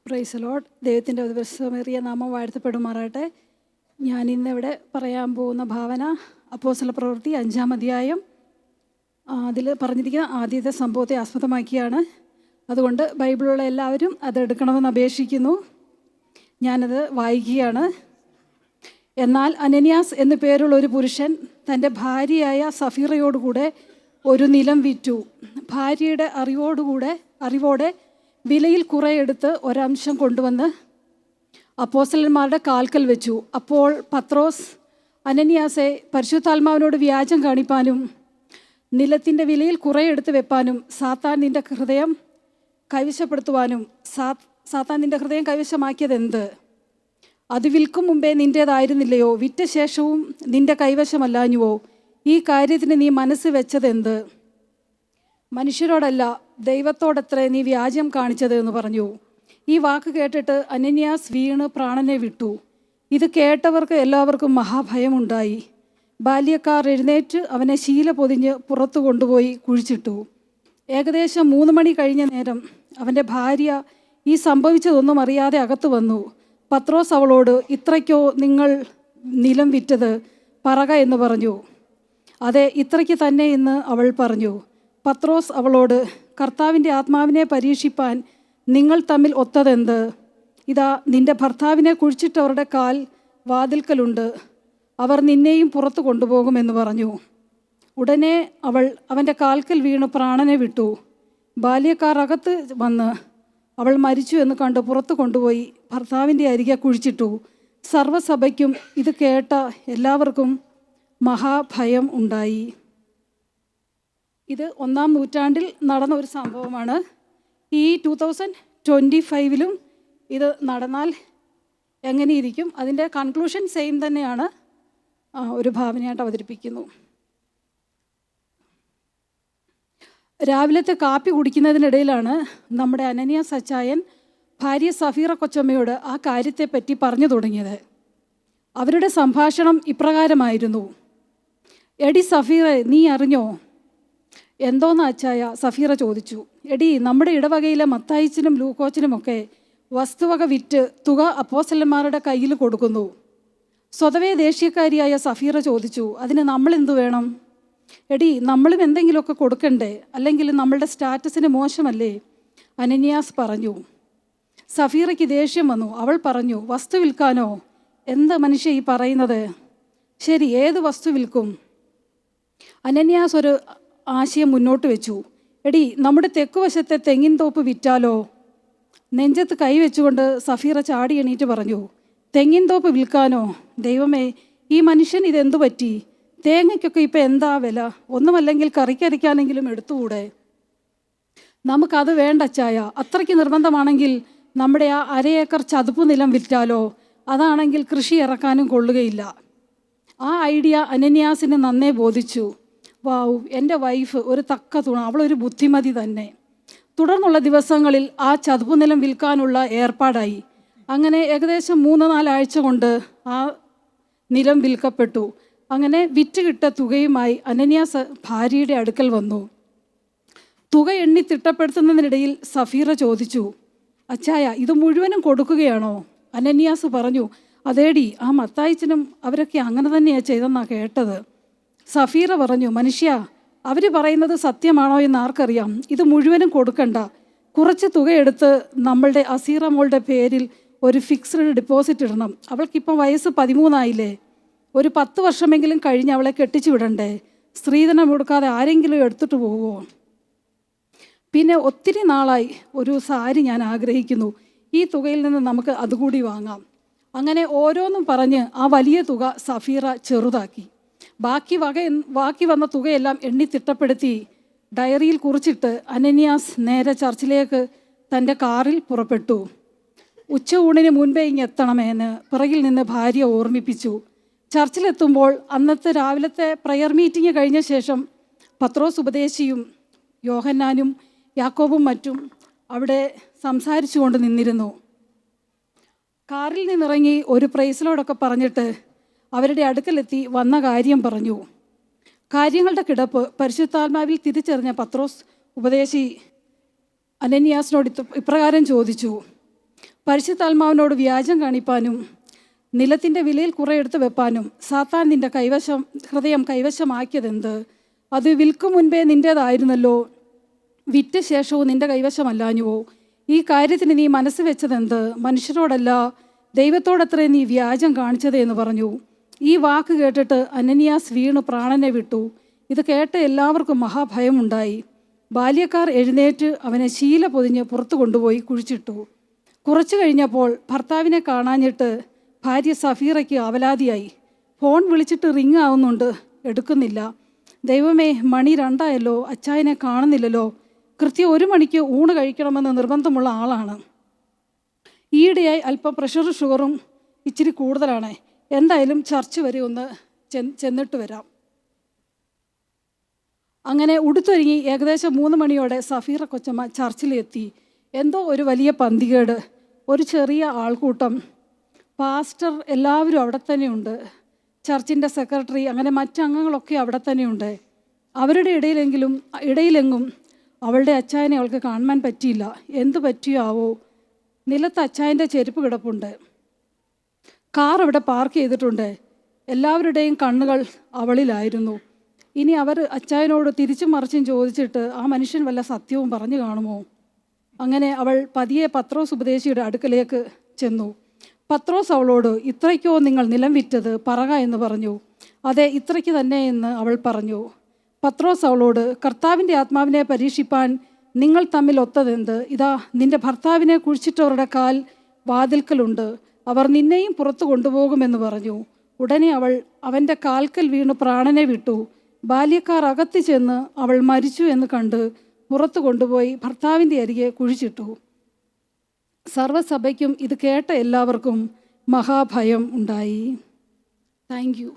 Praise Lord. ദൈവത്തിൻ്റെ ദിവസമേറിയ നാമം വാഴ്ത്തപ്പെടുമാറാട്ടെ. ഞാൻ ഇന്നിവിടെ പറയാൻ പോകുന്ന ഭാവന അപ്പോസ്തല പ്രവൃത്തി 5-ാം അധ്യായം അതിൽ പറഞ്ഞിരിക്കുന്ന ആദ്യത്തെ സംഭവത്തെ ആസ്പദമാക്കിയാണ്. അതുകൊണ്ട് ബൈബിളുള്ള എല്ലാവരും അതെടുക്കണമെന്ന് അപേക്ഷിക്കുന്നു. ഞാനത് വായിക്കുകയാണ്. എന്നാൽ അനന്യാസ് എന്നു പേരുള്ള ഒരു പുരുഷൻ തൻ്റെ ഭാര്യയായ സഫീറയോടുകൂടെ ഒരു നിലം വിറ്റു. ഭാര്യയുടെ അറിവോടെ വിലയിൽ കുറെ എടുത്ത് ഒരംശം കൊണ്ടുവന്ന് അപ്പോസ്തലന്മാരുടെ കാൽക്കൽ വെച്ചു. അപ്പോൾ പത്രോസ് അനന്യാസെ പരിശുദ്ധാത്മാവിനോട് വ്യാജം കാണിപ്പാനും നിലത്തിൻ്റെ വിലയിൽ കുറെ എടുത്ത് വെപ്പാനും സാത്താൻ നിൻ്റെ ഹൃദയം കൈവശപ്പെടുത്തുവാനും സാത്താൻ നിൻ്റെ ഹൃദയം കൈവശമാക്കിയതെന്ത്? അത് വിൽക്കും മുമ്പേ നിൻ്റേതായിരുന്നില്ലയോ? വിറ്റ ശേഷവും നിൻ്റെ കൈവശമല്ലാഞ്ഞുവോ? ഈ കാര്യത്തിന് നീ മനസ്സ് വെച്ചതെന്ത്? മനുഷ്യരോടല്ല, ദൈവത്തോടത്രേ നീ വ്യാജം കാണിച്ചത് എന്ന് പറഞ്ഞു. ഈ വാക്ക് കേട്ടിട്ട് അനന്യാസ് വീണ് പ്രാണനെ വിട്ടു. ഇത് കേട്ടവർക്ക് എല്ലാവർക്കും മഹാഭയമുണ്ടായി. ബാല്യക്കാർ എഴുന്നേറ്റ് അവനെ ശീല പൊതിഞ്ഞ് പുറത്തു കൊണ്ടുപോയി കുഴിച്ചിട്ടു. ഏകദേശം 3 മണി കഴിഞ്ഞ നേരം അവൻ്റെ ഭാര്യ ഈ സംഭവിച്ചതൊന്നും അറിയാതെ അകത്തു വന്നു. പത്രോസ് അവളോട്, ഇത്രയ്ക്കോ നിങ്ങൾ നിലം വിറ്റത്? പറക എന്ന് പറഞ്ഞു. അതെ, ഇത്രയ്ക്ക് തന്നെ എന്ന് അവൾ പറഞ്ഞു. പത്രോസ് അവളോട്, കർത്താവിൻ്റെ ആത്മാവിനെ പരീക്ഷിപ്പാൻ നിങ്ങൾ തമ്മിൽ ഒത്തതെന്ത്? ഇതാ നിൻ്റെ ഭർത്താവിനെ കുഴിച്ചിട്ടവരുടെ കാൽ വാതിൽക്കലുണ്ട്, അവർ നിന്നെയും പുറത്തു കൊണ്ടുപോകുമെന്ന് പറഞ്ഞു. ഉടനെ അവൾ അവൻ്റെ കാൽക്കൽ വീണ് പ്രാണനെ വിട്ടു. ബാല്യക്കാർ അകത്ത് വന്ന് അവൾ മരിച്ചു എന്ന് കണ്ട് പുറത്തു കൊണ്ടുപോയി ഭർത്താവിൻ്റെ അരികെ കുഴിച്ചിട്ടു. സർവ്വസഭയ്ക്കും ഇത് കേട്ട എല്ലാവർക്കും മഹാഭയം ഉണ്ടായി. ഇത് 1-ാം നൂറ്റാണ്ടിൽ നടന്ന ഒരു സംഭവമാണ്. ഈ 2025 ഇത് നടന്നാൽ എങ്ങനെയിരിക്കും? അതിൻ്റെ കൺക്ലൂഷൻ സെയിം തന്നെയാണ്, ഒരു ഭാവനയായിട്ട് അവതരിപ്പിക്കുന്നു. രാവിലത്തെ കാപ്പി കുടിക്കുന്നതിനിടയിലാണ് നമ്മുടെ അനന്യാസ് അച്ചായൻ ഭാര്യ സഫീറ കൊച്ചമ്മയോട് ആ കാര്യത്തെപ്പറ്റി പറഞ്ഞു തുടങ്ങിയത്. അവരുടെ സംഭാഷണം ഇപ്രകാരമായിരുന്നു. എടി സഫീറെ, നീ അറിഞ്ഞോ? എന്തോന്ന് അച്ചായ? സഫീറ ചോദിച്ചു. എടി, നമ്മുടെ ഇടവകയിലെ മത്തായിച്ചിനും ലൂക്കോച്ചിനുമൊക്കെ വസ്തുവക വിറ്റ് തുക അപ്പോസ്തലന്മാരുടെ കയ്യിൽ കൊടുക്കുന്നു. സ്വതവേ ദേശീയക്കാരിയായ സഫീറ ചോദിച്ചു, അതിന് നമ്മളെന്തു വേണം? എടി, നമ്മളും എന്തെങ്കിലുമൊക്കെ കൊടുക്കണ്ടേ? അല്ലെങ്കിൽ നമ്മളുടെ സ്റ്റാറ്റസിന് മോശമല്ലേ? അനന്യാസ് പറഞ്ഞു. സഫീറയ്ക്ക് ദേഷ്യം വന്നു. അവൾ പറഞ്ഞു, വസ്തു വിൽക്കാനോ? എന്താ മനുഷ്യ ഈ പറയുന്നത്? ശരി, ഏത് വസ്തു വിൽക്കും? അനന്യാസ് ഒരു ആശയം മുന്നോട്ട് വെച്ചു. എടി, നമ്മുടെ തെക്കുവശത്തെ തെങ്ങിൻ തോപ്പ് വിറ്റാലോ? നെഞ്ചത്ത് കൈവച്ചുകൊണ്ട് സഫീറ ചാടി എണീറ്റ് പറഞ്ഞു, തെങ്ങിൻ തോപ്പ് വിൽക്കാനോ? ദൈവമേ, ഈ മനുഷ്യൻ ഇതെന്തു പറ്റി? തേങ്ങയ്ക്കൊക്കെ ഇപ്പം എന്താ വില? ഒന്നുമല്ലെങ്കിൽ കറിക്കരയ്ക്കാനെങ്കിലും എടുത്തുകൂടെ? നമുക്കത് വേണ്ട ചായ. അത്രയ്ക്ക് നിർബന്ധമാണെങ്കിൽ നമ്മുടെ ആ 1/2 ഏക്കർ ചതുപ്പ് നിലം വിറ്റാലോ? അതാണെങ്കിൽ കൃഷി ഇറക്കാനും കൊള്ളുകയില്ല. ആ ഐഡിയ അനന്യാസിന് നന്നേ ബോധിച്ചു. വാവ്, എൻ്റെ വൈഫ് ഒരു തക്ക തുണ, അവളൊരു ബുദ്ധിമതി തന്നെ. തുടർന്നുള്ള ദിവസങ്ങളിൽ ആ ചതുപ്പ് നിലം വിൽക്കാനുള്ള ഏർപ്പാടായി. അങ്ങനെ ഏകദേശം 3-4 ആഴ്ച കൊണ്ട് ആ നിലം വിൽക്കപ്പെട്ടു. അങ്ങനെ വിറ്റുകിട്ട തുകയുമായി അനന്യാസ് ഭാര്യയുടെ അടുക്കൽ വന്നു. തുക എണ്ണി തിട്ടപ്പെടുത്തുന്നതിനിടയിൽ സഫീറ ചോദിച്ചു, അച്ചായ, ഇത് മുഴുവനും കൊടുക്കുകയാണോ? അനന്യാസ് പറഞ്ഞു, അതേടി, ആ മത്തായിച്ചനും അവരൊക്കെ അങ്ങനെ തന്നെയാണ് ചെയ്തെന്നാണ് കേട്ടത്. സഫീറ പറഞ്ഞു, മനുഷ്യ, അവർ പറയുന്നത് സത്യമാണോ എന്ന് ആർക്കറിയാം? ഇത് മുഴുവനും കൊടുക്കണ്ട. കുറച്ച് തുകയെടുത്ത് നമ്മളുടെ അസീറ മോളുടെ പേരിൽ ഒരു ഫിക്സ്ഡ് ഡെപ്പോസിറ്റ് ഇടണം. അവൾക്കിപ്പം വയസ്സ് 13 ആയില്ലേ. ഒരു 10 വർഷമെങ്കിലും കഴിഞ്ഞ് അവളെ കെട്ടിച്ചു വിടണ്ടേ? സ്ത്രീധനം കൊടുക്കാതെ ആരെങ്കിലും എടുത്തിട്ട് പോവുമോ? പിന്നെ ഒത്തിരി നാളായി ഒരു സാരി ഞാൻ ആഗ്രഹിക്കുന്നു. ഈ തുകയിൽ നിന്ന് നമുക്ക് അതുകൂടി വാങ്ങാം. അങ്ങനെ ഓരോന്നും പറഞ്ഞ് ആ വലിയ തുക സഫീറ ചെറുതാക്കി. ബാക്കി വന്ന തുകയെല്ലാം എണ്ണി തിട്ടപ്പെടുത്തി ഡയറിയിൽ കുറിച്ചിട്ട് അനന്യാസ് നേരെ ചർച്ചിലേക്ക് തൻ്റെ കാറിൽ പുറപ്പെട്ടു. ഉച്ചയൂണിന് മുൻപേ ഇങ്ങെത്തണമെന്ന് പിറകിൽ നിന്ന് ഭാര്യ ഓർമ്മിപ്പിച്ചു. ചർച്ചിലെത്തുമ്പോൾ അന്നത്തെ രാവിലത്തെ പ്രയർ മീറ്റിംഗ് കഴിഞ്ഞ ശേഷം പത്രോസ് ഉപദേശിയും യോഹന്നാനും യാക്കോബും മറ്റും അവിടെ സംസാരിച്ചു കൊണ്ട് നിന്നിരുന്നു. കാറിൽ നിന്നിറങ്ങി ഒരു പ്രൈസിലോടൊക്കെ പറഞ്ഞിട്ട് അവരുടെ അടുക്കലെത്തി വന്ന കാര്യം പറഞ്ഞു. കാര്യങ്ങളുടെ കിടപ്പ് പരിശുദ്ധാത്മാവിൽ തിരിച്ചറിഞ്ഞ പത്രോസ് ഉപദേശി അനന്യാസിനോട് ഇപ്രകാരം ചോദിച്ചു, പരിശുദ്ധാത്മാവിനോട് വ്യാജം കാണിപ്പാനും നിലത്തിൻ്റെ വിലയിൽ കുറെ എടുത്ത് വെപ്പാനും സാത്താൻ നിൻ്റെ ഹൃദയം കൈവശമാക്കിയതെന്ത്? അത് വിൽക്കും മുൻപേ നിൻ്റേതായിരുന്നല്ലോ, വിറ്റ ശേഷവും നിൻ്റെ കൈവശമല്ലാഞ്ഞുവോ? ഈ കാര്യത്തിന് നീ മനസ്സ് വെച്ചതെന്ത്? മനുഷ്യരോടല്ല, ദൈവത്തോടത്രേ നീ വ്യാജം കാണിച്ചത് എന്ന് പറഞ്ഞു. ഈ വാക്ക് കേട്ടിട്ട് അനനിയാസ് വീണു പ്രാണനെ വിട്ടു. ഇത് കേട്ട് എല്ലാവർക്കും മഹാഭയമുണ്ടായി. ബാല്യക്കാർ എഴുന്നേറ്റ് അവനെ ശീല പൊതിഞ്ഞ് പുറത്തു കൊണ്ടുപോയി കുഴിച്ചിട്ടു. കുറച്ചു കഴിഞ്ഞപ്പോൾ ഭർത്താവിനെ കാണാഞ്ഞിട്ട് ഭാര്യ സഫീറയ്ക്ക് അവലാതിയായി. ഫോൺ വിളിച്ചിട്ട് റിങ് ആവുന്നുണ്ട്, എടുക്കുന്നില്ല. ദൈവമേ, മണി 2 അച്ചായനെ കാണുന്നില്ലല്ലോ. കൃത്യം 1 മണിക്ക് ഊണ് കഴിക്കണമെന്ന് നിർബന്ധമുള്ള ആളാണ്. ഈയിടെയായി അല്പം പ്രഷറും ഷുഗറും ഇച്ചിരി കൂടുതലാണ്. എന്തായാലും ചർച്ച് വരെ ഒന്ന് ചെന്നിട്ട് വരാം. അങ്ങനെ ഉടുത്തൊരുങ്ങി ഏകദേശം 3 മണിയോടെ സഫീറ കൊച്ചമ്മ ചർച്ചിലെത്തി. എന്തോ ഒരു വലിയ പന്തികേട്, ഒരു ചെറിയ ആൾക്കൂട്ടം, പാസ്റ്റർ എല്ലാവരും അവിടെ തന്നെയുണ്ട്, ചർച്ചിൻ്റെ സെക്രട്ടറി, അങ്ങനെ മറ്റംഗങ്ങളൊക്കെ അവിടെ തന്നെയുണ്ട്. അവരുടെ ഇടയിലെങ്ങും അവളുടെ അച്ചായനെ അവൾക്ക് കാണാൻ പറ്റിയില്ല. എന്തു പറ്റിയോ ആവോ? നിലത്ത് അച്ചായൻ്റെ ചെരുപ്പ് കിടപ്പുണ്ട്. കാർ അവിടെ പാർക്ക് ചെയ്തിട്ടുണ്ട്. എല്ലാവരുടെയും കണ്ണുകൾ അവളിലായിരുന്നു. ഇനി അവർ അച്ചായനോട് തിരിച്ചും മറിച്ചും ചോദിച്ചിട്ട് ആ മനുഷ്യൻ വല്ല സത്യവും പറഞ്ഞു കാണുമോ? അങ്ങനെ അവൾ പതിയെ പത്രോസ് ഉപദേശിയുടെ അടുക്കലേക്ക് ചെന്നു. പത്രോസ് അവളോട്, ഇത്രയ്ക്കോ നിങ്ങൾ നിലം വിറ്റത്? പറക എന്ന് പറഞ്ഞു. അതെ, ഇത്രയ്ക്ക് തന്നെ എന്ന് അവൾ പറഞ്ഞു. പത്രോസ് അവളോട്, കർത്താവിൻ്റെ ആത്മാവിനെ പരീക്ഷിപ്പാൻ നിങ്ങൾ തമ്മിൽ ഒത്തതെന്ത്? ഇതാ, നിന്റെ ഭർത്താവിനെ കുഴിച്ചിട്ടവരുടെ കാൽ വാതിൽക്കലുണ്ട്, അവർ നിന്നെയും പുറത്തു കൊണ്ടുപോകുമെന്ന് പറഞ്ഞു. ഉടനെ അവൾ അവൻ്റെ കാൽക്കൽ വീണു പ്രാണനെ വിട്ടു. ബാല്യക്കാർ അകത്ത് ചെന്ന് അവൾ മരിച്ചു എന്ന് കണ്ട് പുറത്തു കൊണ്ടുപോയി ഭർത്താവിൻ്റെ അരികെ കുഴിച്ചിട്ടു. സർവ്വസഭയ്ക്കും ഇത് കേട്ട എല്ലാവർക്കും മഹാഭയം ഉണ്ടായി. Thank you.